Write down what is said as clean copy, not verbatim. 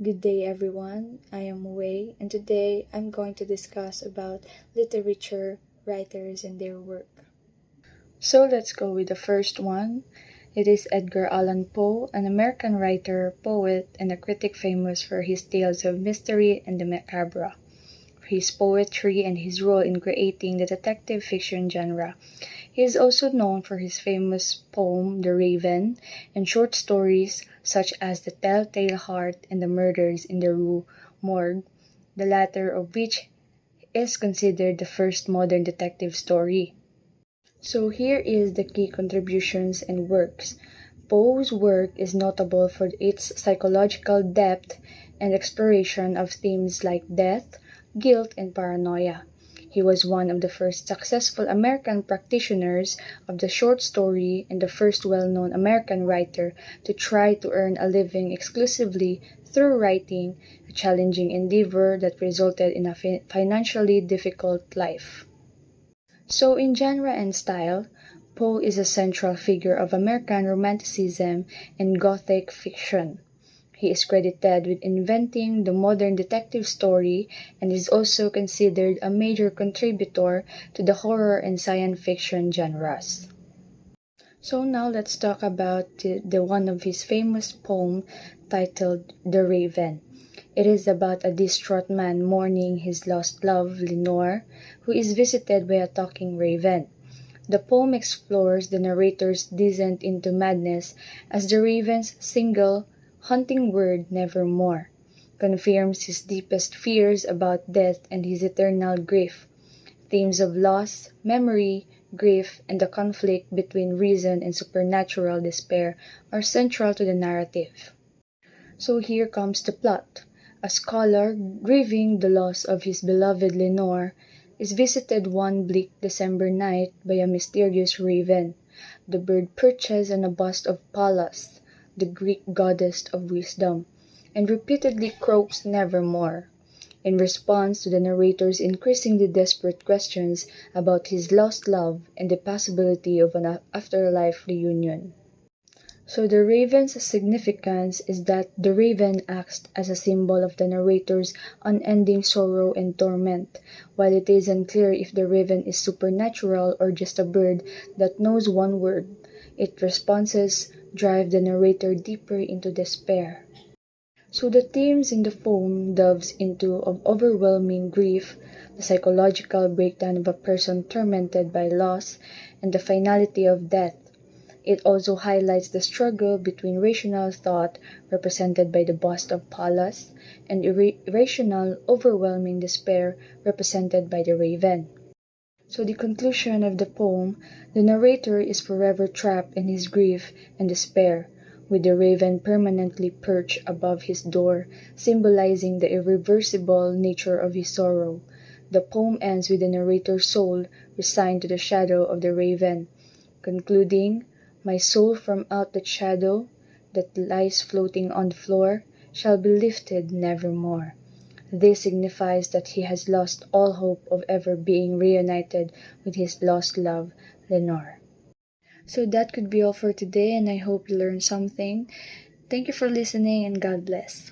Good day everyone, I am Wei and today I'm going to discuss about literature, writers and their work. So let's go with the first one. It is Edgar Allan Poe, an American writer, poet, and a critic famous for his tales of mystery and the macabre, his poetry and his role in creating the detective fiction genre. He is also known for his famous poem The Raven and short stories such as The Telltale Heart and The Murders in the Rue Morgue, the latter of which is considered the first modern detective story. So here is the key contributions and works. Poe's work is notable for its psychological depth and exploration of themes like death, guilt, and paranoia. He was one of the first successful American practitioners of the short story and the first well-known American writer to try to earn a living exclusively through writing, a challenging endeavor that resulted in a financially difficult life. So in genre and style, Poe is a central figure of American Romanticism and Gothic fiction. He is credited with inventing the modern detective story and is also considered a major contributor to the horror and science fiction genres. So now let's talk about the one of his famous poem titled The Raven. It is about a distraught man mourning his lost love, Lenore, who is visited by a talking raven. The poem explores the narrator's descent into madness as the raven's single, haunting word, nevermore, confirms his deepest fears about death and his eternal grief. Themes of loss, memory, grief, and the conflict between reason and supernatural despair are central to the narrative. So here comes the plot. A scholar, grieving the loss of his beloved Lenore, is visited one bleak December night by a mysterious raven. The bird perches on a bust of Pallas, the Greek goddess of wisdom, and repeatedly croaks nevermore. In response to the narrator's increasingly desperate questions about his lost love and the possibility of an afterlife reunion. So the raven's significance is that the raven acts as a symbol of the narrator's unending sorrow and torment, while it is unclear if the raven is supernatural or just a bird that knows one word. Its responses drive the narrator deeper into despair. So the themes in the poem delves into of overwhelming grief, the psychological breakdown of a person tormented by loss, and the finality of death. It also highlights the struggle between rational thought, represented by the bust of Pallas, and irrational, overwhelming despair, represented by the raven. So the conclusion of the poem, the narrator is forever trapped in his grief and despair, with the raven permanently perched above his door, symbolizing the irreversible nature of his sorrow. The poem ends with the narrator's soul resigned to the shadow of the raven, concluding, "My soul from out that shadow that lies floating on the floor shall be lifted nevermore." This signifies that he has lost all hope of ever being reunited with his lost love, Lenore. So that could be all for today, and I hope you learned something. Thank you for listening, and God bless.